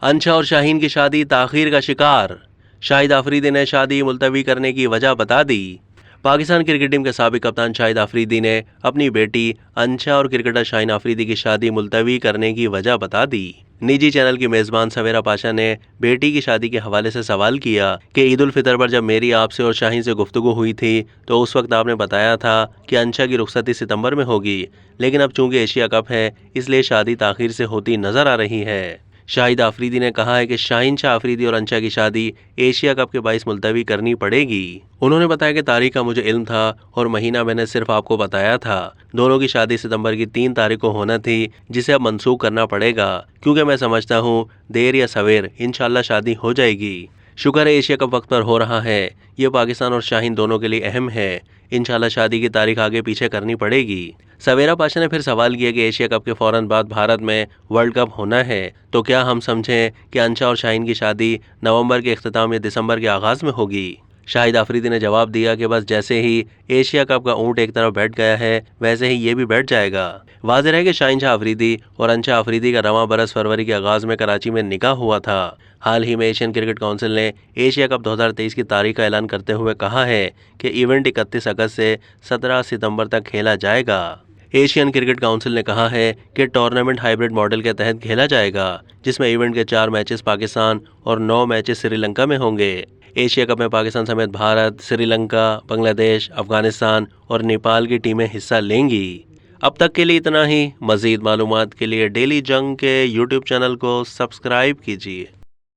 अंशा और शाहीन की शादी ताखीर का शिकार, शाहिद आफरीदी ने शादी मुलतवी करने की वजह बता दी। पाकिस्तान क्रिकेट टीम के साबिक कप्तान शाहिद आफरीदी ने अपनी बेटी अंशा और क्रिकेटर शाहीन आफरीदी की शादी मुलतवी करने की वजह बता दी। निजी चैनल की मेज़बान सवेरा पाशा ने बेटी की शादी के हवाले से सवाल किया कि ईद उल फितर पर जब मेरी आपसे और शाहीन से गुफ्तगू हुई थी तो उस वक्त आपने बताया था कि अंशा की रुखसती सितंबर में होगी, लेकिन अब चूंकि एशिया कप है इसलिए शादी ताखीर से होती नजर आ रही है। शाहिद आफरीदी ने कहा है कि शाहीन शाह आफरीदी और अंशा की शादी एशिया कप के बाइस मुलतवी करनी पड़ेगी। उन्होंने बताया कि तारीख का मुझे इल्म था और महीना मैंने सिर्फ आपको बताया था। दोनों की शादी सितंबर की 3 तारीख को होना थी, जिसे अब मंसूख करना पड़ेगा, क्योंकि मैं समझता हूँ देर या सवेर इंशाल्लाह शादी हो जाएगी। शुक्र है एशिया कप वक्त पर हो रहा है, ये पाकिस्तान और शाहीन दोनों के लिए अहम है। इंशाल्लाह शादी की तारीख आगे पीछे करनी पड़ेगी। सवेरा पाशा ने फिर सवाल किया कि एशिया कप के फौरन बाद भारत में वर्ल्ड कप होना है, तो क्या हम समझें कि अंशा और शाहीन की शादी नवंबर के इख्तिताम या दिसंबर के आगाज़ में होगी? शाहिद आफरीदी ने जवाब दिया कि बस जैसे ही एशिया कप का ऊंट एक तरफ बैठ गया है वैसे ही ये भी बैठ जाएगा। वाज़ेह है कि शाहीन शाह आफरीदी और अंशा आफरीदी का रवां बरस फरवरी के आगाज़ में कराची में निकाह हुआ था। हाल ही में एशियन क्रिकेट काउंसिल ने एशिया कप 2023 की तारीख का ऐलान करते हुए कहा है कि इवेंट 31 अगस्त से 17 सितंबर तक खेला जाएगा। एशियन क्रिकेट काउंसिल ने कहा है कि टूर्नामेंट हाइब्रिड मॉडल के तहत खेला जाएगा, जिसमें इवेंट के 4 मैचेस पाकिस्तान और 9 मैचेस श्रीलंका में होंगे। एशिया कप में पाकिस्तान समेत भारत, श्रीलंका, बांग्लादेश, अफगानिस्तान और नेपाल की टीमें हिस्सा लेंगी। अब तक के लिए इतना ही। मज़ीद मालूमात के लिए डेली जंग के यूट्यूब चैनल को सब्सक्राइब कीजिए।